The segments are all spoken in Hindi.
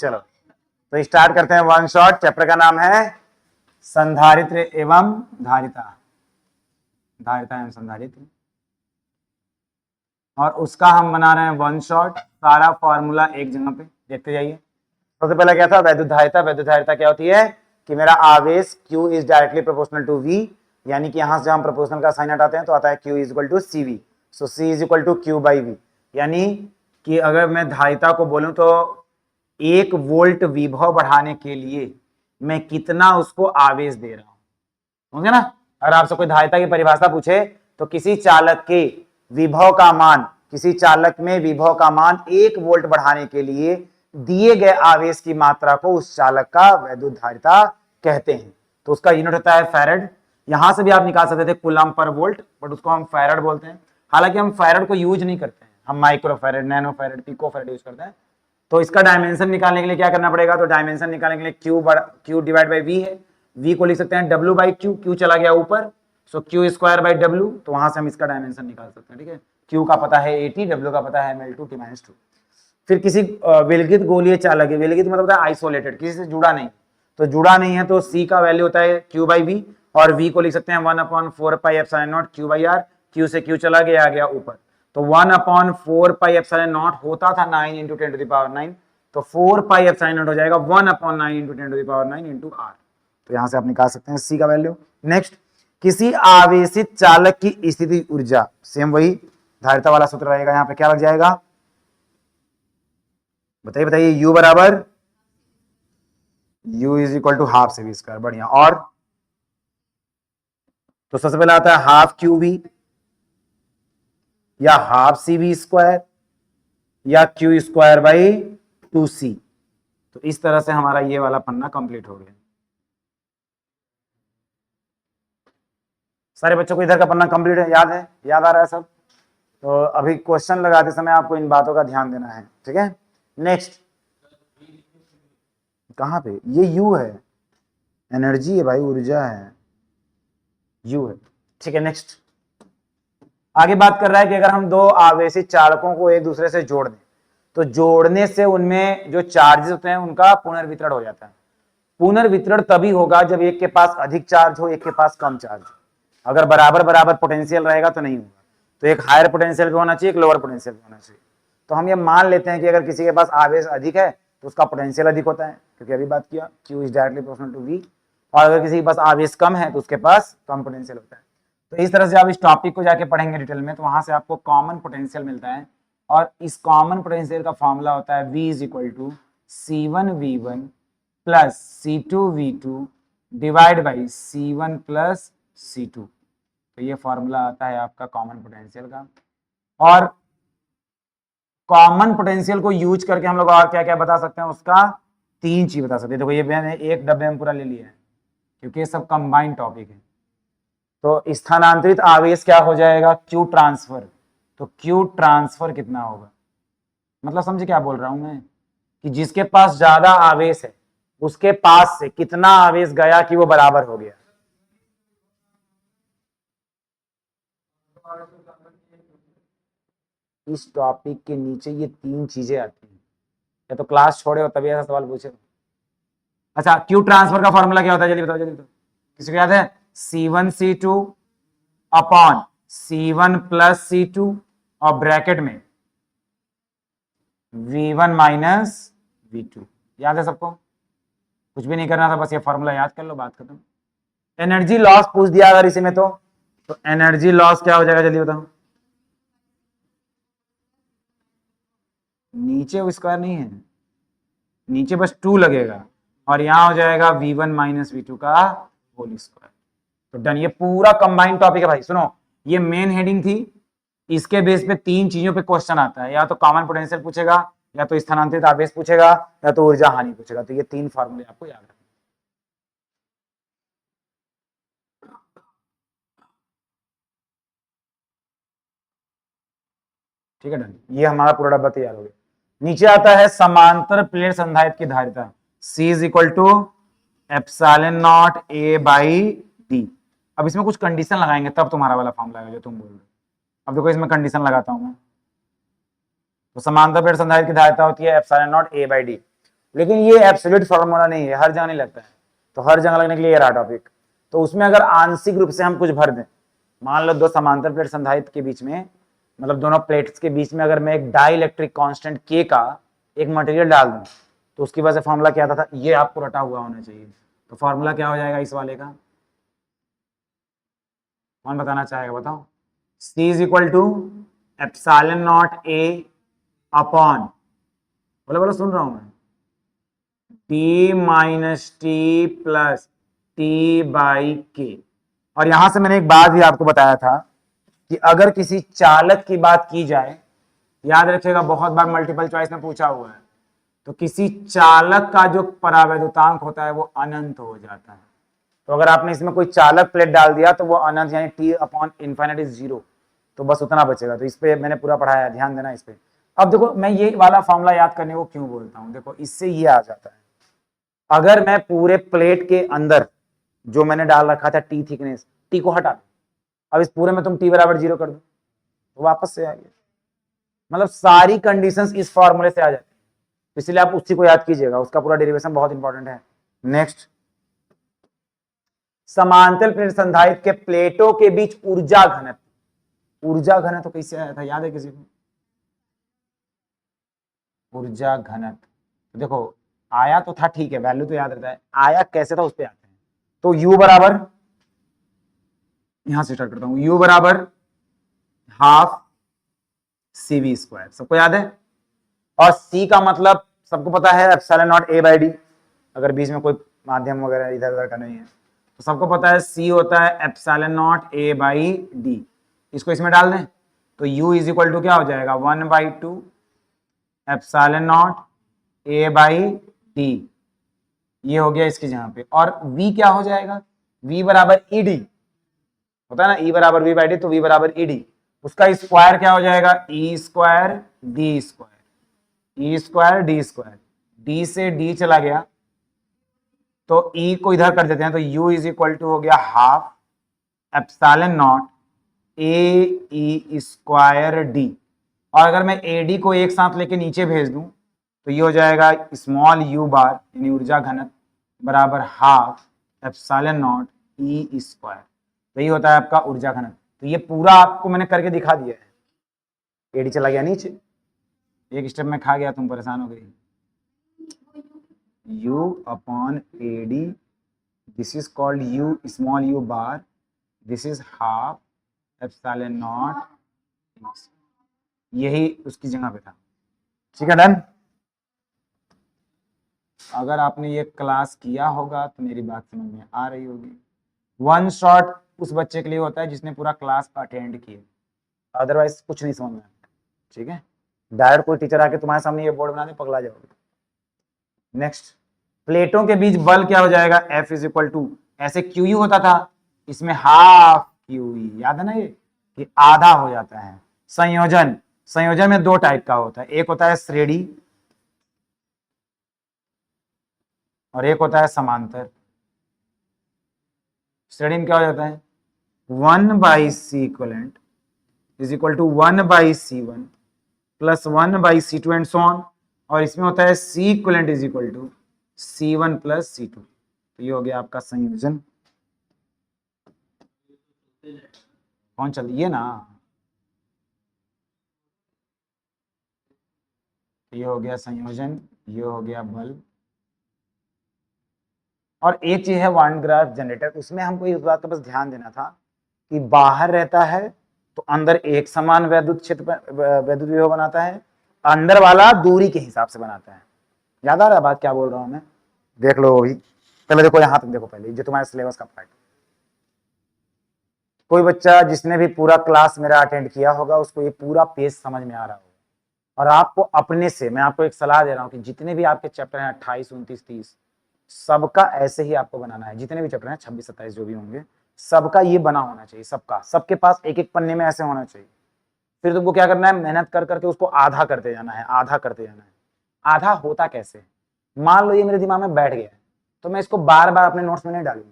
चलो तो स्टार्ट करते हैं वन शॉट। चैप्टर का नाम है संधारित्र एवं धारिता, धारिता एवं संधारित्र, और उसका हम बना रहे हैं वन शॉट। सारा फॉर्मूला एक जगह पे देखते जाइए। सबसे पहले क्या था, वैद्युत धारिता। वैद्युत धारिता क्या होती है कि मेरा आवेश Q is directly proportional to V, यानी कि यहां से जब हम प्रोपोर्शनल का साइन हटाते हैं तो आता है Q is equal to CV। So C is equal to Q by V, यानी कि अगर मैं धारिता को बोलूं तो 1 वोल्ट विभव बढ़ाने के लिए मैं कितना उसको आवेश दे रहा हूं, समझे ना। अगर आपसे कोई धारिता की परिभाषा पूछे तो किसी चालक के विभव का मान, किसी चालक में विभव का मान 1 वोल्ट बढ़ाने के लिए दिए गए आवेश की मात्रा को उस चालक का वैद्युत धारिता कहते हैं। तो उसका यूनिट होता है फैराड। यहां से भी आप निकाल सकते थे कूलम पर वोल्ट, बट उसको हम फैराड बोलते हैं। हालांकि हम फैराड को यूज नहीं करते हैं, हम micro farad, nano farad, pico farad use करते हैं। तो इसका डायमेंशन निकालने के लिए क्या करना पड़ेगा, तो डायमेंशन निकालने के लिए Q डिवाइड बाई V है। V को लिख सकते हैं W बाई Q, Q चला गया ऊपर, सो Q स्क्वायर बाई W, तो वहां से हम इसका डायमेंशन निकाल सकते हैं। ठीक है, Q का पता है 80, W का पता है ml2 T-2। फिर किसी विलगित गोलीय चालक है, विलगित मतलब होता है आइसोलेटेड, किसी से जुड़ा नहीं, तो जुड़ा नहीं है तो C का वैल्यू होता है Q बाई V, और V को लिख सकते हैं 1/4 pi epsilon not Q by R। Q से Q चला गया, आ गया ऊपर, तो 1/4 पाई एप्सिलॉन नॉट होता था 9 × 10⁹, तो 4 पाई एप्सिलॉन नॉट हो जाएगा 1/9 × 10⁹ R। तो यहां से आप निकाल सकते हैं C का वैल्यू। नेक्स्ट, किसी आवेशित चालक की स्थिति ऊर्जा, सेम वही धारिता वाला सूत्र रहेगा। यहां पे क्या लग जाएगा, बताइए बताइए। U बराबर U is equal to half CV square. बढ़िया। और तो सबसे पहले आता है हाफ QV या हाफ CV स्क्वायर या Q स्क्वायर बाई 2C। तो इस तरह से हमारा ये वाला पन्ना कंप्लीट हो गया। सारे बच्चों को इधर का पन्ना कंप्लीट है, याद है, याद आ रहा है सब। तो अभी क्वेश्चन लगाते समय आपको इन बातों का ध्यान देना है, ठीक है। नेक्स्ट, कहां पे ये U है, एनर्जी है भाई, ऊर्जा है, U है, ठीक है। नेक्स्ट, आगे बात कर रहा है कि अगर हम दो आवेशित चालकों को एक दूसरे से जोड़ दें तो जोड़ने से उनमें जो चार्जेस होते हैं उनका पुनर्वितरण हो जाता है। पुनर्वितरण तभी होगा जब एक के पास अधिक चार्ज हो, एक के पास कम चार्ज हो। अगर बराबर बराबर पोटेंशियल रहेगा तो नहीं होगा। तो एक हायर पोटेंशियल भी होना चाहिए, एक लोअर पोटेंशियल भी होना चाहिए। तो हम ये मान लेते हैं कि अगर किसी के पास आवेश अधिक है तो उसका पोटेंशियल अधिक होता है, क्योंकि अभी बात किया Q is directly proportional to V। और अगर किसी के पास आवेश कम है तो उसके पास कम पोटेंशियल होता है। तो इस तरह से आप इस टॉपिक को जाके पढ़ेंगे डिटेल में तो वहां से आपको कॉमन पोटेंशियल मिलता है। और इस कॉमन पोटेंशियल का फॉर्मूला होता है V is equal to C1V1 plus C2V2 divide by C1 plus C2। तो ये फॉर्मूला आता है आपका कॉमन पोटेंशियल का। और कॉमन पोटेंशियल को यूज करके हम लोग और क्या क्या बता सकते हैं, उसका 3 चीज बता सकते हैं। देखो ये मैंने एक डब्बे में पूरा ले लिया है क्योंकि ये सब कंबाइंड टॉपिक है। तो स्थानांतरित आवेश क्या हो जाएगा, Q ट्रांसफर। तो Q ट्रांसफर कितना होगा, मतलब समझे क्या बोल रहा हूं मैं, कि जिसके पास ज्यादा आवेश है उसके पास से कितना आवेश गया कि वो बराबर हो गया। इस टॉपिक के नीचे ये 3 चीजें आती हैं, या तो क्लास छोड़े हो तभी ऐसा सवाल पूछे। अच्छा, Q ट्रांसफर का फॉर्मूला क्या होता है, जल्दी बताओ, जल्दी बताओ, किसी को याद है। C1C2 upon C1 plus C2 और ब्रैकेट में V1 माइनस V2। याद है सबको, कुछ भी नहीं करना था, बस ये फॉर्मूला याद कर लो, बात खत्म। एनर्जी लॉस पूछ दिया अगर इसी में, तो एनर्जी लॉस क्या हो जाएगा, जल्दी बताओ। नीचे वो स्क्वायर नहीं है, नीचे बस 2 लगेगा और यहां हो जाएगा V1 माइनस V2 का होल स्क्वायर। तो डन, ये पूरा कंबाइंड टॉपिक है भाई। सुनो, ये मेन हेडिंग थी, इसके बेस पे 3 चीजों पे क्वेश्चन आता है, या तो कॉमन पोटेंशियल पूछेगा, या तो स्थानांतरित आवेश पूछेगा, या तो ऊर्जा हानि पूछेगा। तो ये 3 फॉर्मूले आपको याद रखना। ठीक है, डन, ये हमारा पूरा डब्बा तैयार हो गया। नीचे आता है समांतर प्लेट संधारित्र की धारिता, C is equal to epsilon nought A by D। अब इसमें कुछ कंडीशन लगाएंगे तब तुम्हारा वाला फॉर्मूला आएगा जो तुम बोल रहे हो। अब देखो इसमें कंडीशन लगाता हूं मैं। तो समांतर प्लेट संधारित्र की धारिता होती है epsilon nought A by D। लेकिन ये एब्सोल्यूट फॉर्मूला नहीं है, हर जगह नहीं लगता है, तो हर जगह लगने के लिए ये रहा टॉपिक। तो उसमें अगर आंशिक रूप से हम कुछ भर दें, मान लो दो समांतर प्लेट संधारित्र के बीच में, मतलब दोनों प्लेट्स के बीच में अगर मैं एक डाई इलेक्ट्रिक कॉन्स्टेंट के का एक मटेरियल डाल दूं, तो उसकी वजह से फॉर्मूला क्या था, ये आपको रटा हुआ होना चाहिए। तो फॉर्मूला क्या हो जाएगा इस वाले का, कौन बताना चाहेगा, बताओ। C is equal to epsilon nought A upon, बोलो बोलो सुन रहा हूं मैं, T minus T plus T by K. और यहां से मैंने एक बात भी आपको बताया था कि अगर किसी चालक की बात की जाए, याद रखिएगा बहुत बार मल्टीपल चॉइस में पूछा हुआ है, तो किसी चालक का जो परावैद्युतांक होता है वो अनंत हो जाता है। तो अगर आपने इसमें कोई चालक प्लेट डाल दिया तो वो अनंत यानी टी अपॉन इन्फाइनाइट इज 0, तो बस उतना बचेगा। तो इस पे मैंने पूरा पढ़ाया, ध्यान देना इस पे। अब देखो मैं ये वाला फॉर्मूला याद करने को क्यों बोलता हूं, देखो इससे ये आ जाता है, अगर मैं पूरे प्लेट के अंदर जो मैंने डाल रखा था टी थिकनेस, टी को हटा दो, अब इस पूरे में तुम टी बराबर 0 कर दो तो वापस से आ गया, मतलब सारी कंडीशंस इस फॉर्मूले से आ जाती है। इसलिए आप उसी को याद कीजिएगा, उसका पूरा डेरिवेशन बहुत इंपॉर्टेंट है। नेक्स्ट, समांतर प्लेट संधारित्र के प्लेटों के बीच ऊर्जा घनत्व, ऊर्जा घनत्व कैसे आया था, याद है किसी को, ऊर्जा घनत्व, तो देखो आया तो था, ठीक है, वैल्यू तो याद रहता है, आया कैसे था उस पर आते हैं। तो U बराबर, यहां से स्टार्ट करता हूं, U बराबर हाफ CV स्क्वायर, सबको याद है। और C का मतलब सबको पता है epsilon nought A by D, अगर बीच में कोई माध्यम वगैरह इधर उधर का नहीं है तो सबको पता है C होता है epsilon nought A by D. इसको इसमें डाल दें तो U इज इक्वल टू क्या हो जाएगा, 1/2 epsilon nought A by D, ये हो गया इसकी जगह पे। और V क्या हो जाएगा, V बराबर ई डी होता है ना, E बराबर V बाई डी, तो V बराबर ई डी, उसका स्क्वायर क्या हो जाएगा, E square D square, E square D square, D से डी चला गया तो E को इधर कर देते हैं, तो U इज इक्वल टू हो गया हाफ एप्सिलॉन नॉट ए ई स्क्वायर डी। और अगर मैं ए डी को एक साथ लेके नीचे भेज दूं तो ये हो जाएगा स्मॉल u बार यानी ऊर्जा घनत्व बराबर half epsilon not E square, तो ये होता है आपका ऊर्जा घनत्व। तो ये पूरा आपको मैंने करके दिखा दिया है। एडी चला गया नीचे, एक स्टेप में खा गया, तुम परेशान हो गई। u upon A D, this is called u small u bar, this is half epsilon not, यही उसकी जगह पे था। ठीक है, डन। अगर आपने ये क्लास किया होगा तो मेरी बात समझ में आ रही होगी। वन शॉट उस बच्चे के लिए होता है जिसने पूरा क्लास अटेंड किया, अदरवाइज कुछ नहीं समझ में आता। ठीक है, डायरेक्ट कोई टीचर आके तुम्हारे सामने ये बोर्ड बना दे, पगला जाओगे। नेक्स्ट, प्लेटों के बीच बल क्या हो जाएगा, F इज इक्वल टू, ऐसे QU होता था, इसमें हाफ QE, याद है ना ये कि आधा हो जाता है। संयोजन, संयोजन में दो टाइप का होता है, एक होता है श्रेणी और एक होता है समांतर। श्रेणी में क्या हो जाता है, 1/C equivalent is equal to 1/C1 plus 1/C2 and so on, और इसमें होता है C equivalent is equal to C1 plus C2। तो ये हो गया आपका संयोजन। कौन चल, ये ना, ये हो गया संयोजन, ये हो गया बल। और एक चीज है वाइन ग्राफ जनरेटर, उसमें हमको इस बात का बस ध्यान देना था कि बाहर रहता है तो अंदर एक समान वैद्युत क्षेत्र वैद्युत विभव बनाता है, अंदर वाला दूरी के हिसाब से बनाता है। याद आ रहा है बात क्या बोल रहा हूं मैं, देख लो अभी, पहले देखो यहां तक देखो, पहले जो तुम्हारे सिलेबस का पार्ट। कोई बच्चा जिसने भी पूरा क्लास मेरा अटेंड किया होगा उसको ये पूरा पेज समझ में आ रहा होगा। और आपको अपने से मैं आपको एक सलाह दे रहा हूं कि जितने भी आपके चैप्टर हैं 28, 29, 30, सबका ऐसे ही आपको बनाना है। जितने भी चैप्टर हैं 26, 27 जो भी होंगे, सबका ये बना होना चाहिए, सबका, सबके पास एक एक पन्ने में ऐसे होना चाहिए। फिर तुमको क्या करना है, मेहनत कर करके उसको आधा करते जाना है, आधा करते जाना है। आधा होता कैसे, मान लो ये मेरे दिमाग में बैठ गया है तो मैं इसको बार बार अपने नोट्स में नहीं डालूंगा,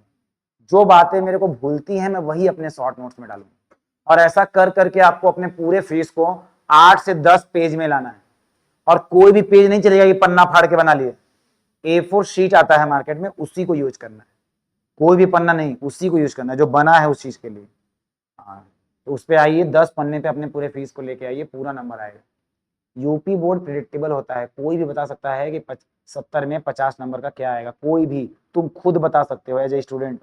जो बातें मेरे को भूलती हैं मैं वही अपने शॉर्ट नोट्स में डालूंगा। और ऐसा कर करके आपको अपने पूरे फीस को 8 से 10 पेज में लाना है। और कोई भी पेज नहीं चलेगा कि पन्ना फाड़ के बना लिए, A4 शीट आता है मार्केट में, उसी को यूज करना है, कोई भी पन्ना नहीं, उसी को यूज करना है जो बना है उस चीज के लिए। हाँ, तो उस पे आइए, 10 पन्ने पे अपने पूरे फीस को लेके आइए, पूरा नंबर आएगा। यूपी बोर्ड प्रिडिक्टेबल होता है, कोई भी बता सकता है कि 70 में 50 नंबर का क्या आएगा, कोई भी, तुम खुद बता सकते हो एज ए स्टूडेंट।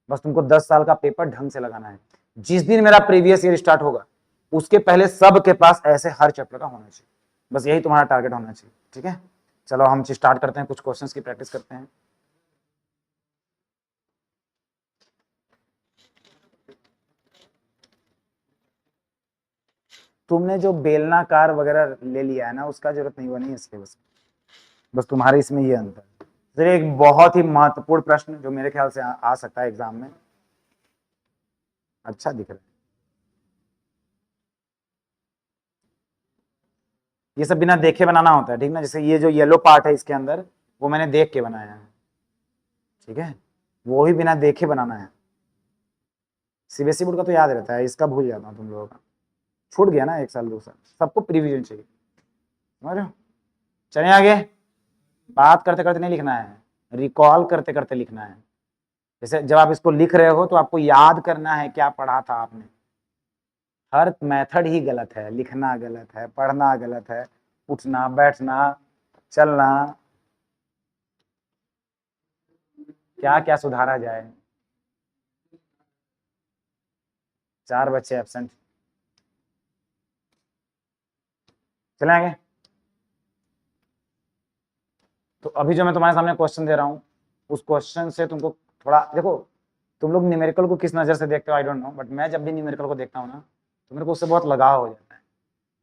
बस तुमको 10 साल का पेपर ढंग से लगाना है। जिस दिन मेरा प्रीवियस ईयर स्टार्ट होगा उसके पहले सबके पास ऐसे हर चैप्टर का होना चाहिए, बस यही तुम्हारा टारगेट होना चाहिए। ठीक है, चलो हम स्टार्ट करते हैं, कुछ क्वेश्चंस की प्रैक्टिस करते हैं। तुमने जो बेलनाकार वगैरह ले लिया है ना, उसका जरूरत नहीं बनी इसके, बस तुम्हारे इसमें ये अंतर है। फिर एक बहुत ही महत्वपूर्ण प्रश्न जो मेरे ख्याल से आ सकता है एग्जाम में, अच्छा दिख रहा है, ये सब बिना देखे बनाना होता है, ठीक ना। जैसे ये जो येलो पार्ट है इसके अंदर, वो मैंने देख के बनाया है, ठीक है, वो ही बिना देखे बनाना है। सीबीएसई बोर्ड का तो याद रहता है, इसका भूल जाता हूँ तुम लोगों का, छूट गया ना 1 साल 2 साल, सबको प्रिविजन चाहिए, समझ रहे हो। चलिए आगे, बात करते करते नहीं लिखना है, रिकॉल करते करते लिखना है। जैसे जब आप इसको लिख रहे हो तो आपको याद करना है क्या पढ़ा था आपने। हर मेथड ही गलत है, लिखना गलत है, पढ़ना गलत है, उठना बैठना चलना, क्या क्या सुधारा जाए। 4 बच्चे एब्सेंट, चले आगे। तो अभी जो मैं तुम्हारे सामने क्वेश्चन दे रहा हूँ, उस क्वेश्चन से तुमको थोड़ा देखो, तुम लोग न्यूमेरिकल को किस नज़र से देखते हो आई डोंट नो, बट मैं जब भी न्यूमेरिकल को देखता हूँ ना, तो मेरे को उससे बहुत लगाव हो जाता है,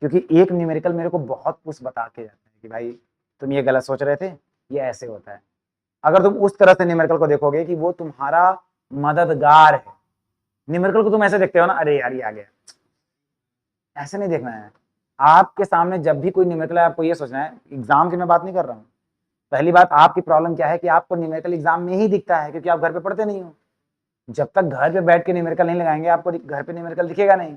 क्योंकि एक न्यूमेरिकल मेरे को बहुत कुछ बता के जाता है कि भाई तुम ये गलत सोच रहे थे, ये ऐसे होता है। अगर तुम उस तरह से न्यूमेरिकल को देखोगे कि वो तुम्हारा मददगार है, न्यूमेरिकल को तुम ऐसे देखते हो ना, अरे यार ये आ गया, ऐसे नहीं देखना है। आपके सामने जब भी कोई न्यूमेरिकल है, आपको ये सोचना है, एग्जाम की मैं बात नहीं कर रहा हूँ, पहली बात आपकी प्रॉब्लम क्या है कि आपको न्यूमेरिकल एग्जाम में ही दिखता है, क्योंकि आप घर पे पढ़ते नहीं हो। जब तक घर पे बैठ के न्यूमेरिकल नहीं लगाएंगे, आपको घर पे न्यूमेरिकल दिखेगा नहीं।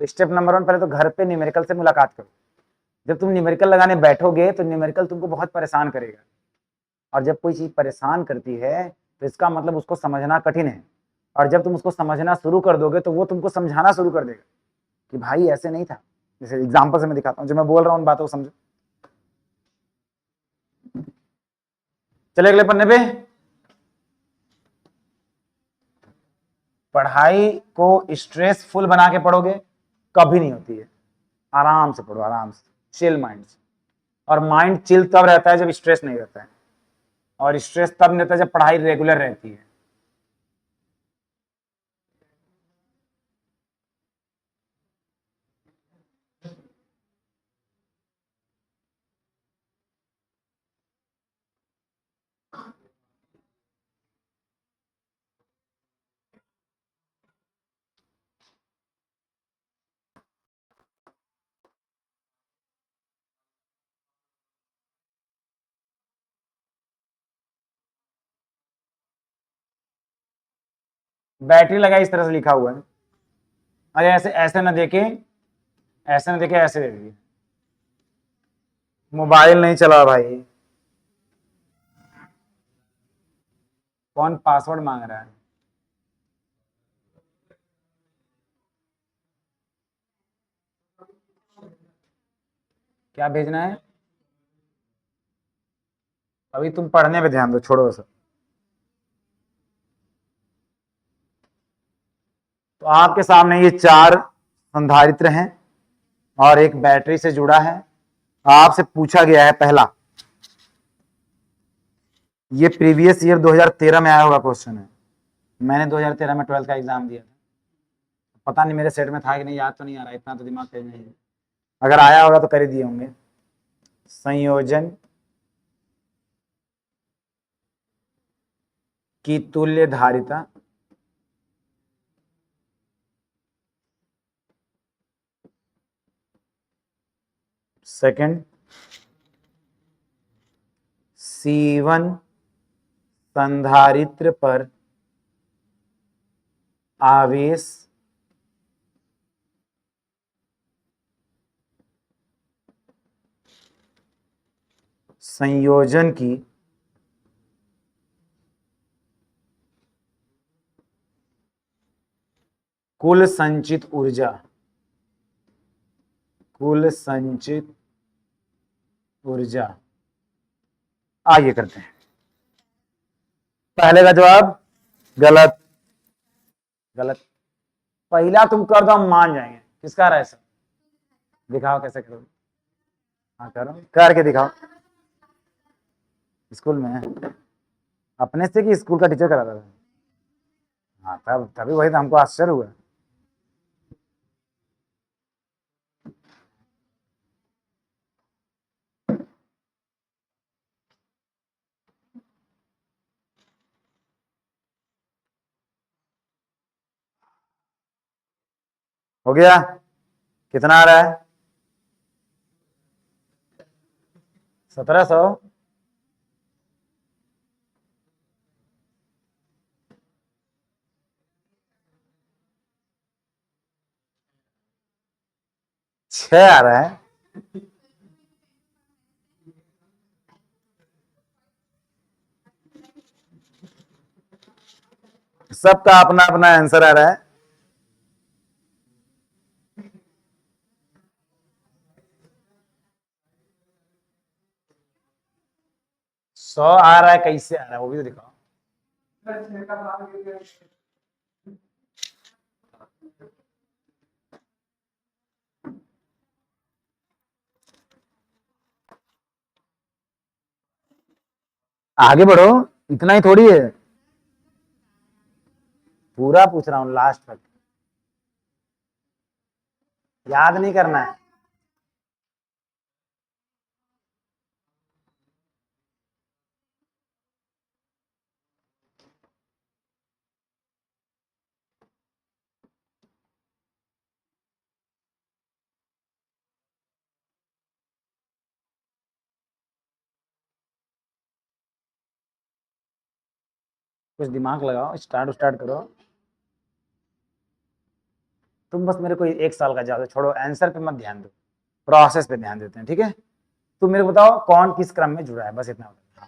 तो स्टेप नंबर 1, पहले तो घर पे न्यूमेरिकल से मुलाकात करो। जब तुम न्यूमेरिकल लगाने बैठोगे तो न्यूमेरिकल तुमको बहुत परेशान करेगा, और जब कोई चीज परेशान करती है तो इसका मतलब उसको समझना कठिन है, और जब तुम उसको समझना शुरू कर दोगे तो वो तुमको समझाना शुरू कर देगा कि भाई ऐसे नहीं था। जैसे एग्जाम्पल से मैं दिखाता हूँ, जो मैं बोल रहा हूँ उन बातों को समझो। चले अगले पन्ने पे। पढ़ाई को स्ट्रेसफुल बना के पढ़ोगे कभी नहीं होती है, आराम से पढ़ो, आराम से, चिल माइंड से। और माइंड चिल तब रहता है जब स्ट्रेस नहीं रहता है, और स्ट्रेस तब नहीं रहता है जब पढ़ाई रेगुलर रहती है। बैटरी लगा इस तरह से लिखा हुआ है, अरे ऐसे ऐसे ना देखे, ऐसे ना देखे, ऐसे दे दिए। मोबाइल नहीं चला भाई, कौन पासवर्ड मांग रहा है। क्या भेजना है, अभी तुम पढ़ने पे ध्यान दो, छोड़ो सब। तो आपके सामने ये 4 संधारित्र हैं और एक बैटरी से जुड़ा है। आपसे पूछा गया है पहला, ये प्रीवियस ईयर 2013 में आया हुआ क्वेश्चन है। मैंने 2013 में 12th का एग्जाम दिया था, पता नहीं मेरे सेट में था कि नहीं, याद तो नहीं आ रहा, इतना तो दिमाग तेज नहीं है, अगर आया होगा तो कर ही दिए होंगे। संयोजन की तुल्य धारिता, सेकंड C1 संधारित्र पर आवेश संयोजन की कुल संचित ऊर्जा, कुल संचित ऊर्जा। आगे करते हैं। पहले का जवाब गलत, गलत। पहला तुम कर दो हम मान जाएंगे। किसका रहा है ऐसा? दिखाओ कैसे करो। हाँ करो, करके दिखाओ। स्कूल में अपने से कि स्कूल का टीचर कराता था? हाँ तब तभी वही तो हमको आश्चर्य हुआ। हो गया? कितना आ रहा है? 1700। छह आ रहा है। सबका अपना अपना आंसर आ रहा है। सौ आ रहा है, कैसे आ रहा है वो भी तो दिखाओ। आगे बढ़ो, इतना ही थोड़ी है। पूरा पूछ रहा हूँ लास्ट तक, याद नहीं करना है। कुछ दिमाग लगाओ, स्टार्ट करो। तुम बस मेरे को 1 साल का जवाब दो, छोड़ो आंसर पे मत ध्यान दो, प्रोसेस पे ध्यान देते हैं, ठीक है? तुम मेरे को बताओ कौन किस क्रम में जुड़ा है, बस इतना बताओ।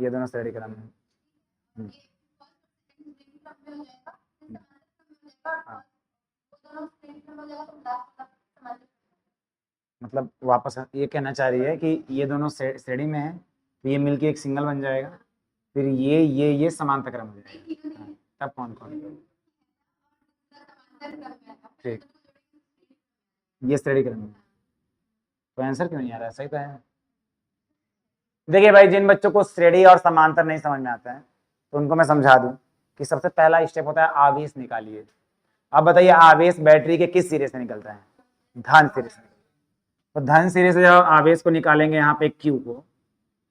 ये दोनों श्रेणी क्रम में। हाँ। मतलब वापस ये कहना चाह रही है कि ये दोनों श्रेणी में है, तो ये मिलके एक सिंगल बन जाएगा, फिर ये समांतर क्रम हो जाएगा। हाँ, तब कौन कौन? ठीक, ये श्रेणी क्रम में। तो आंसर क्यों नहीं आ रहा है? सही तो है। देखिए भाई, जिन बच्चों को श्रेणी और समांतर नहीं समझ में आता है तो उनको मैं समझा दूं कि सबसे पहला स्टेप होता है आवेश निकालिए। अब बताइए आवेश बैटरी के किस सिरे से निकलता है? धन सिरे से। तो धन सिरे से जब आवेश को निकालेंगे यहाँ पे Q को,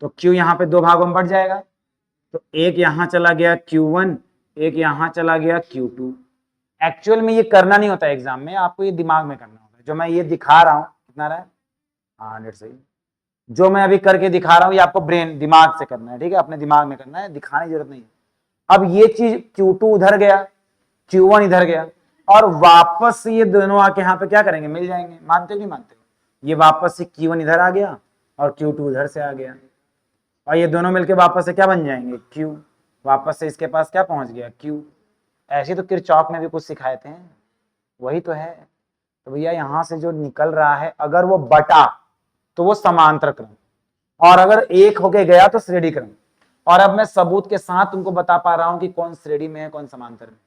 तो Q यहाँ पे दो भागों में बढ़ जाएगा। तो एक यहाँ चला गया Q1, एक यहाँ चला गया Q2। एक्चुअल में ये करना नहीं होता एग्जाम में, आपको ये दिमाग में करना होता है। जो मैं ये दिखा रहा हूँ, कितना रहा है? 100 सही। जो मैं अभी करके दिखा रहा हूँ ये आपको ब्रेन दिमाग से करना है, ठीक है? अपने दिमाग में करना है, दिखाने की जरूरत नहीं है। अब ये चीज Q2 उधर गया, Q1 इधर गया, और वापस से ये दोनों आके यहाँ पे क्या करेंगे? मिल जाएंगे। मानते हो नहीं मानते हो? ये वापस से Q1 इधर आ गया और Q2 उधर से आ गया, और ये दोनों मिलके वापस से क्या बन जाएंगे? Q। वापस से इसके पास क्या पहुंच गया? Q। ऐसे तो किरचॉफ में भी कुछ सिखाए थे, वही तो है। तो भैया यहां से जो निकल रहा है, अगर वो बटा तो वो समांतर क्रम, और अगर एक होके गया तो श्रेणी क्रम। और अब मैं सबूत के साथ तुमको बता पा रहा हूं कि कौन श्रेणी में है, कौन समांतर में।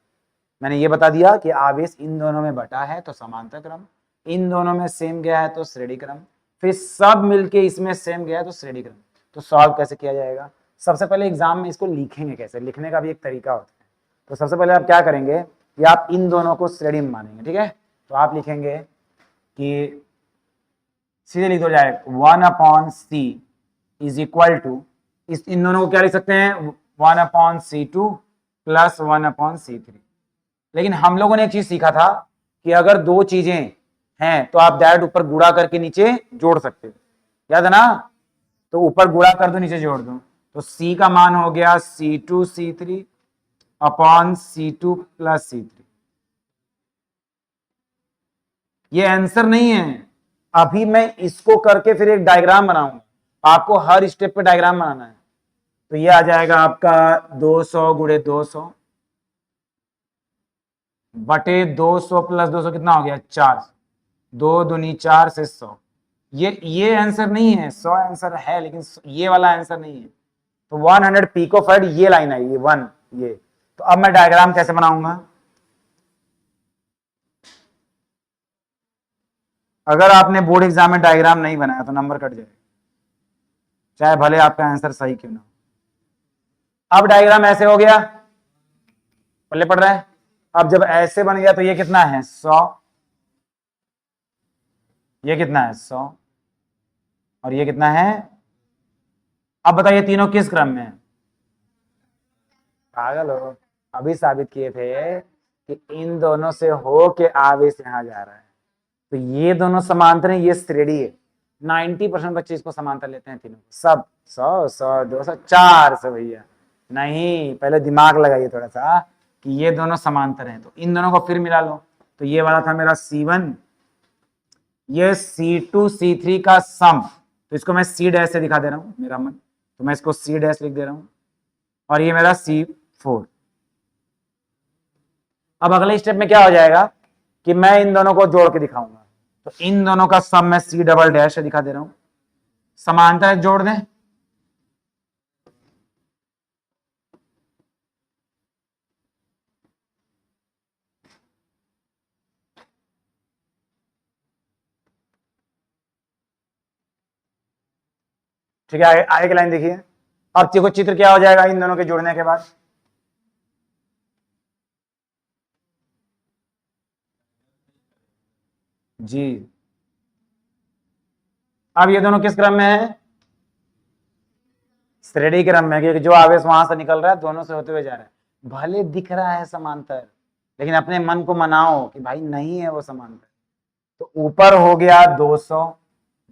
मैंने ये बता दिया कि आवेश इन दोनों में बटा है तो समांतर क्रम, इन दोनों में सेम गया है तो श्रेणी क्रम, फिर सब मिलके इसमें सेम गया है तो श्रेणी क्रम। तो सॉल्व कैसे किया जाएगा? सबसे पहले एग्जाम में इसको लिखेंगे कैसे, लिखने का भी एक तरीका होता है। तो सबसे पहले आप क्या करेंगे कि आप इन दोनों को श्रेणी में मानेंगे, ठीक है? तो आप लिखेंगे कि सीधे लिख दो जाए 1/c इज इक्वल टू, इस इन दोनों को क्या लिख सकते हैं? 1/c2 plus 1/c3। लेकिन हम लोगों ने एक चीज सीखा था कि अगर दो चीजें हैं तो आप डायरेक्ट ऊपर गुणा करके नीचे जोड़ सकते हो, याद है ना? तो ऊपर गुणा कर दो, नीचे जोड़ दो, तो c का मान हो गया C2C3 upon C2 plus C3। ये आंसर नहीं है। अभी मैं इसको करके फिर एक डायग्राम बनाऊंगा, आपको हर स्टेप पे डायग्राम बनाना है। तो ये आ जाएगा आपका 200 गुणे 200 बटे 200 प्लस 200 कितना हो गया 4, 2 दूनी 4 से 100। ये आंसर नहीं है, 100 आंसर है लेकिन ये वाला आंसर नहीं है। तो 100 पिको फैराड ये लाइन आई, ये 1 ये। तो अब मैं डायग्राम कैसे बनाऊंगा? अगर आपने बोर्ड एग्जाम में डायग्राम नहीं बनाया तो नंबर कट जाएगा, चाहे भले आपका आंसर सही क्यों ना हो। अब डायग्राम ऐसे हो गया, पल्ले पड़ रहा है। अब जब ऐसे बन गया तो ये कितना है 100, ये कितना है 100 और ये कितना है। अब बताइए तीनों किस क्रम में है? पागल हो, अभी साबित किए थे कि इन दोनों से हो के आवेश यहां जा रहा है। तो ये दोनों समांतर है, ये श्रेणी है। 90% बच्चे इसको समांतर लेते हैं तीनों सब। 100 100 200 400 भैया नहीं, पहले दिमाग लगाइए थोड़ा सा कि ये दोनों समांतर हैं। तो इन दोनों को फिर मिला लो। तो ये वाला था मेरा C1, ये C2 C3 का सम। तो इसको मैं C डैश से दिखा दे रहा हूं, मेरा मन, तो मैं इसको C डैश लिख दे रहा हूं। और ये मेरा C4। अब अगले स्टेप में क्या हो जाएगा कि मैं इन दोनों को जोड़ के दिखाऊंगा। तो इन दोनों का सम मैं C डबल डैश से दिखा दे रहा हूं। समांतर जोड़ दें, ठीक है। आगे आगे की लाइन देखिए। अब देखो चित्र क्या हो जाएगा इन दोनों के जुड़ने के बाद। जी, अब ये दोनों किस क्रम में है? श्रेणी क्रम में, क्योंकि जो आवेश वहां से निकल रहा है दोनों से होते हुए जा रहा है। भले दिख रहा है समांतर, लेकिन अपने मन को मनाओ कि भाई नहीं है वो समांतर। तो ऊपर हो गया 200,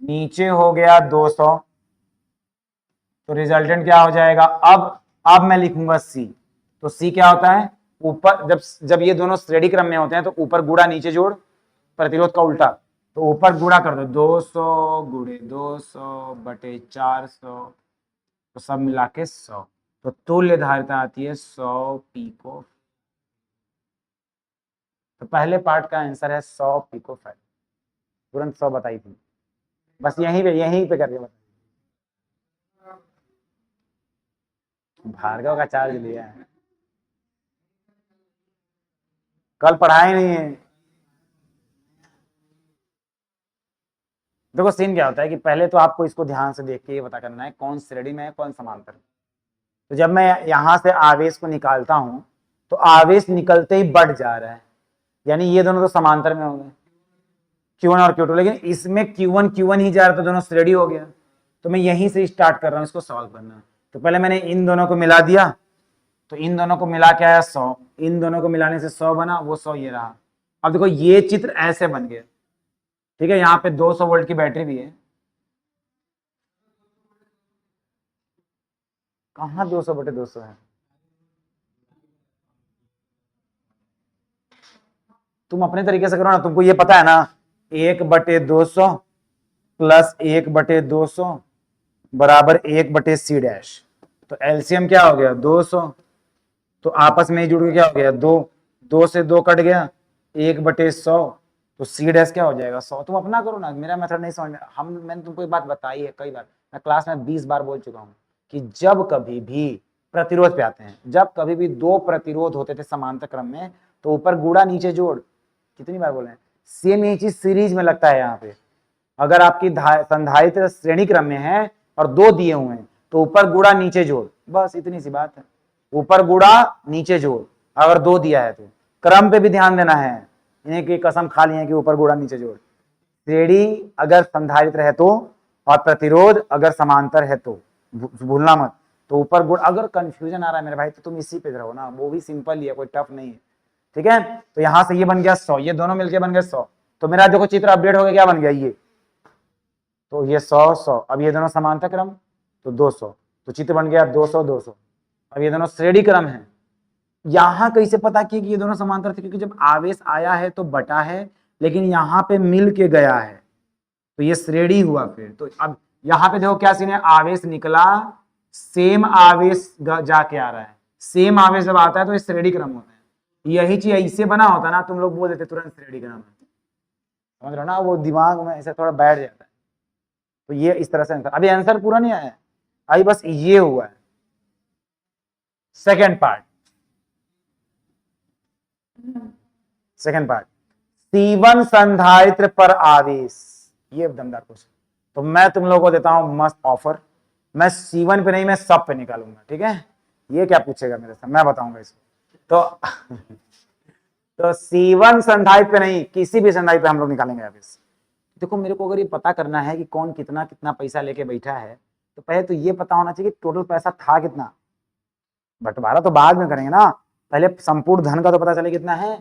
नीचे हो गया 200, तो रिजल्टेंट क्या हो जाएगा? अब मैं लिखूंगा C। तो C क्या होता है? ऊपर जब जब ये दोनों श्रेणी क्रम में होते हैं तो ऊपर गुणा नीचे जोड़, प्रतिरोध का उल्टा। तो ऊपर गुणा कर दो, 200 गुणे 200 बटे 400, तो सब मिला के 100। तो तुल्य धारिता आती है 100 पिको। तो पहले पार्ट का आंसर है 100 पिको फैराड। तुरंत 100 बताई थी, बस यहीं पे करके बता। भार्गव का चार्ज लिया है, कल पढ़ाए नहीं है। देखो सीन क्या होता है कि पहले तो आपको इसको ध्यान से देख के ये पता करना है कौन श्रेणी में है कौन समांतर। तो जब मैं यहां से आवेश को निकालता हूं तो आवेश निकलते ही बढ़ जा रहा है, यानी ये दोनों तो समांतर में होंगे Q1 और Q2, लेकिन इसमें Q1 ही जा रहा था, दोनों रेडी हो गया। तो मैं यहीं से स्टार्ट कर रहा हूं इसको सॉल्व करना। तो पहले मैंने इन दोनों को मिला दिया, तो इन दोनों को मिला के आया 100, इन दोनों को मिलाने से 100 बना, वो 100 ये रहा। अब देखो ये चित्र ऐसे बन गया, ठीक है। यहाँ पे 200 वोल्ट की बैटरी भी है। कहाँ 200 बटे 200 है? तुम अपने तरीके से करो ना, तुमको ये पता है ना 1/200 प्लस 1/200 बराबर 1/C डैश। तो एलसीएम क्या हो गया 200। तो आपस में ही जुड़ के क्या हो गया 2, 2 से 2 कट गया, 1/100। तो सी डैश क्या हो जाएगा 100। तुम अपना करो ना, मेरा मेथड नहीं समझ में। मैंने तुमको एक बात बताई है कई बार, मैं क्लास में 20 बार बोल चुका हूँ कि जब कभी भी प्रतिरोध पे आते हैं, जब कभी भी दो प्रतिरोध होते थे समांतर क्रम में, तो ऊपर गुणा नीचे जोड़। कितनी बार बोले? सेम यही चीज सीरीज में लगता है यहाँ पे। अगर आपकी संधारित्र श्रेणी क्रम में है और दो दिए हुए हैं तो ऊपर गुणा नीचे जोड़, बस इतनी सी बात है। ऊपर गुणा नीचे जोड़, अगर दो दिया है तो क्रम पे भी ध्यान देना है। इन्हें की कसम खा ली है कि ऊपर गुणा नीचे जोड़। श्रेणी अगर संधारित्र है तो, और प्रतिरोध अगर समांतर है तो भूलना मत। तो ऊपर गुण, अगर कंफ्यूजन आ रहा है मेरे भाई तो तुम इसी पे रहो ना, वो भी सिंपल ही है, कोई टफ नहीं है, ठीक है। तो यहां से ये बन गया 100, ये दोनों मिलके बन गए 100। तो मेरा देखो चित्र अपडेट हो गया, क्या बन गया ये, तो ये 100 100। अब ये दोनों समांतर क्रम तो 200, तो चित्र बन गया 200 200। अब ये दोनों श्रेणी क्रम है। यहां कैसे पता किया कि ये दोनों समांतर थे? क्योंकि जब आवेश आया है तो बटा है, लेकिन यहां पे मिल के गया है तो ये श्रेणी हुआ फिर। तो अब यहां पे देखो क्या सीन है, आवेश निकला, सेम आवेश जाके आ रहा है। सेम आवेश जब आता है तो ये श्रेणी क्रम होता है। यही चीज ऐसे बना होता ना, तुम लोग बोल देते तुरंत रेडी करना, समझ रहे हो ना, वो दिमाग में ऐसे थोड़ा बैठ जाता है। तो ये इस तरह से आंसर, अभी आंसर पूरा नहीं आया है, अभी बस ये हुआ है। Second part, second part, C1 संधारित्र पर आवेश, ये दमदार क्वेश्चन। तो मैं तुम लोगों को देता हूं मस्त ऑफर, मैं C1 पे नहीं, मैं सब पे निकालूंगा, ठीक है। ये क्या पूछेगा मेरे से, मैं बताऊंगा इसको। तो तो C1 संधारित्र पे नहीं, किसी भी संधारित्र पे हम लोग निकालेंगे आवेश। देखो मेरे को अगर ये पता करना है कि कौन कितना कितना पैसा लेके बैठा है, तो पहले तो ये पता होना चाहिए कि टोटल पैसा था कितना। बंटवारा तो बाद में करेंगे ना, पहले संपूर्ण धन का तो पता चले कितना है।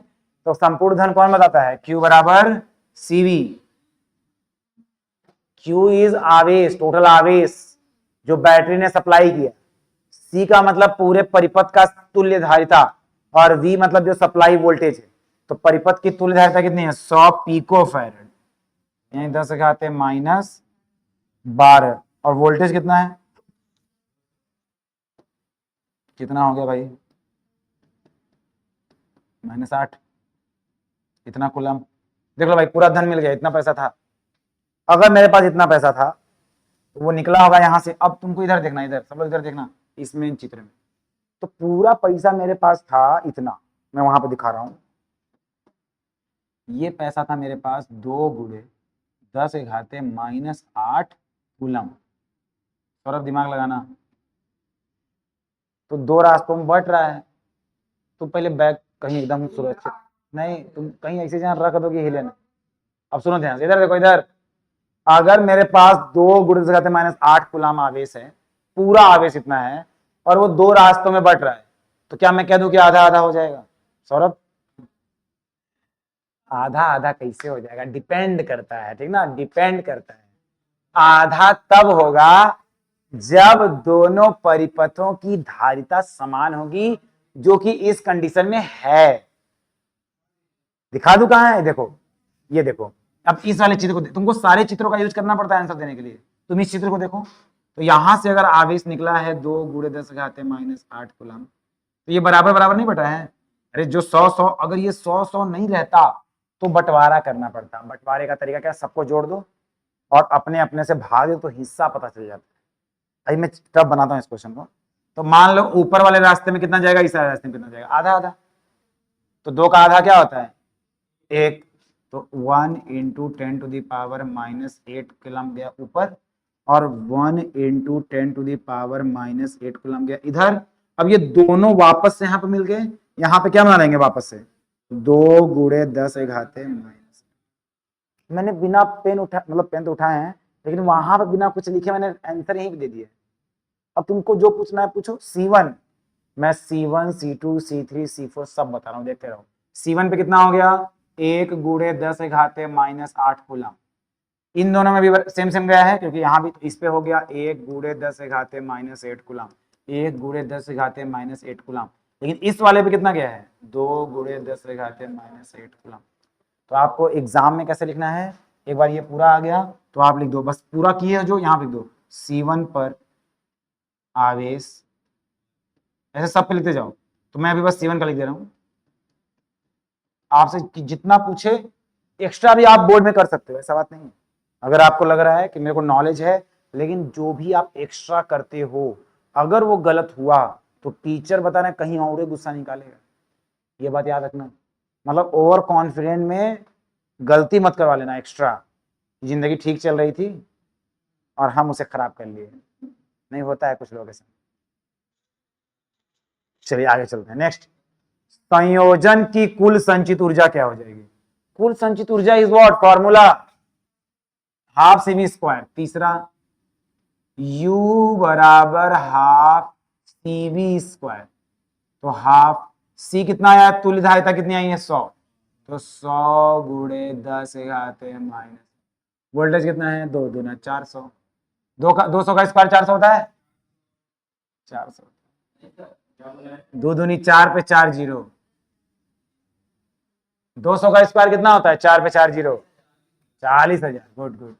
तो संपूर्ण धन कौन बताता है, Q बराबर CV। Q इज आवेश, टोटल आवेश जो बैटरी ने सप्लाई किया। C का मतलब पूरे परिपथ का तुल्य धारिता, और V मतलब जो सप्लाई वोल्टेज है। तो परिपथ की तुल्य धारिता कितनी है, 100 पिको फैराड, यानी 10⁻12। और वोल्टेज कितना है, कितना हो गया भाई, -8, इतना कूलम। देख लो भाई पूरा धन मिल गया, इतना पैसा था। अगर मेरे पास इतना पैसा था तो वो निकला होगा यहां से। अब तुमको इधर देखना, इधर सब लोग इधर देखना, इस मेन चित्र में। तो पूरा पैसा मेरे पास था इतना, मैं वहां पे दिखा रहा हूं। ये पैसा था मेरे पास 2 × 10⁻⁻8 कूलम। सौरभ दिमाग लगाना। तो दो रास्तों में बट रहा है। तुम पहले बैग कहीं एकदम सुरक्षित, नहीं तुम कहीं ऐसे जहां रख दो कि हिले ना। अब सुनो ध्यान से, इधर देखो इधर। अगर मेरे पास 2 × 10⁻8 कूलम आवेश है, पूरा आवेश इतना है, और वो दो रास्तों में बट रहा है, तो क्या मैं कह दूं कि आधा आधा हो जाएगा। सौरभ, आधा आधा कैसे हो जाएगा, डिपेंड करता है, ठीक ना, डिपेंड करता है। आधा तब होगा जब दोनों परिपथों की धारिता समान होगी, जो कि इस कंडीशन में है। दिखा दूं कहां है, देखो ये देखो। अब इस वाले चित्र को, तुमको सारे चित्रों का यूज करना पड़ता है आंसर देने के लिए। तुम इस चित्र को देखो, तो यहां से अगर आवेश निकला है 2 × 10⁻⁻8 कूलम, तो ये बराबर बराबर नहीं बटा है। अरे जो 100 100, अगर ये 100 100 नहीं रहता तो बंटवारा करना पड़ता। बंटवारे का तरीका क्या, सबको जोड़ दो और अपने अपने से भाग दो, तो हिस्सा पता चल जाता है। अभी मैं तब बनाता हूँ इस क्वेश्चन को। तो मान लो ऊपर वाले रास्ते में कितना जाएगा, इस रास्ते में कितना जाएगा, आधा आधा। तो 2 का आधा क्या होता है, 1। तो 1 × 10⁻⁻8 कूलम गया ऊपर, और 1 × 10⁻⁻8 कूलम गया इधर। अब ये दोनों वापस से यहाँ पे मिल गए, यहाँ पे क्या बना लेंगे वापस से, 2 × 10⁻⁻। मैंने बिना पेन उठा, मतलब पेन तो उठाए हैं, लेकिन वहां पे बिना कुछ लिखे मैंने आंसर यहीं पे दे दिए। अब तुमको जो पूछना है पूछो। C1, मैं C1 C2 C3 C4 सब बता रहा हूँ, देखते रहो। C1 पे कितना हो गया, 1 × 10⁻⁸ कूलम। इन दोनों में भी सेम सेम गया है, क्योंकि यहाँ भी इस पे हो गया 1 × 10⁻⁸ कूलम, 1 × 10⁻⁸ कूलम। लेकिन इस वाले पे कितना गया है, 2 × 10⁻⁸ कूलम। तो आपको एग्जाम में कैसे लिखना है, एक बार ये पूरा आ गया तो आप लिख दो, बस पूरा किए हो जो यहाँ पे लिख दो, C1 पर आवेश, ऐसे सब पे लिखते जाओ। तो मैं अभी बस C1 का लिख दे रहा हूँ। आपसे जितना पूछे एक्स्ट्रा भी आप बोर्ड में कर सकते हो, ऐसा बात नहीं है। अगर आपको लग रहा है कि मेरे को नॉलेज है, लेकिन जो भी आप एक्स्ट्रा करते हो अगर वो गलत हुआ तो टीचर बता रहे कहीं और गुस्सा निकालेगा, ये बात याद रखना। मतलब ओवर कॉन्फिडेंट में गलती मत करवा लेना एक्स्ट्रा। जिंदगी ठीक चल रही थी और हम उसे खराब कर लिए, नहीं होता है कुछ लोगों के साथ। चलिए आगे चलते हैं। नेक्स्ट, संयोजन की कुल संचित ऊर्जा क्या हो जाएगी। कुल संचित ऊर्जा is what, formula half CV²। तीसरा, U बराबर हाफ CV²। तो हाफ C कितना आया, तुल्य धारिता कितनी आई है, 100। तो 100 × 10⁻⁻, वोल्टेज कितना है, 2 दूना 400। 200 का स्क्वायर 400 होता है, 400। 2 दूनी 4 पे 4 जीरो। 200 का स्क्वायर कितना होता है, 4 पे 4 जीरो, 40,000। गुड गुड,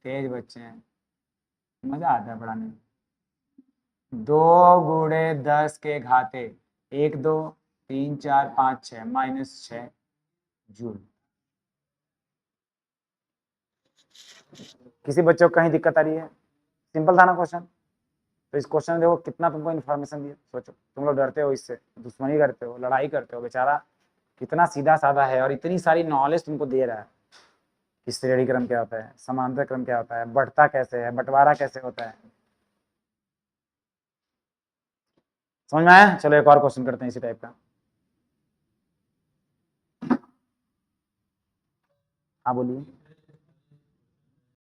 तेज बच्चे हैं, मजा आता है पढ़ाने में। 2 × 10 के घाते 1 2, 3 4 5 6 -6 जूल। किसी बच्चों को कहीं दिक्कत आ रही है? सिंपल था ना क्वेश्चन। तो इस क्वेश्चन में देखो कितना तुमको इन्फॉर्मेशन दिया। सोचो, तुम लोग डरते हो इससे, दुश्मनी करते हो, लड़ाई करते हो, बेचारा कितना सीधा साधा है और इतनी सारी नॉलेज तुमको दे रहा है कि श्रेणी क्रम क्या होता है, समांतर क्रम क्या होता है, बढ़ता कैसे है, बंटवारा कैसे होता है। समझ में आया? चलो एक और क्वेश्चन करते हैं इसी टाइप का। हाँ बोलिए।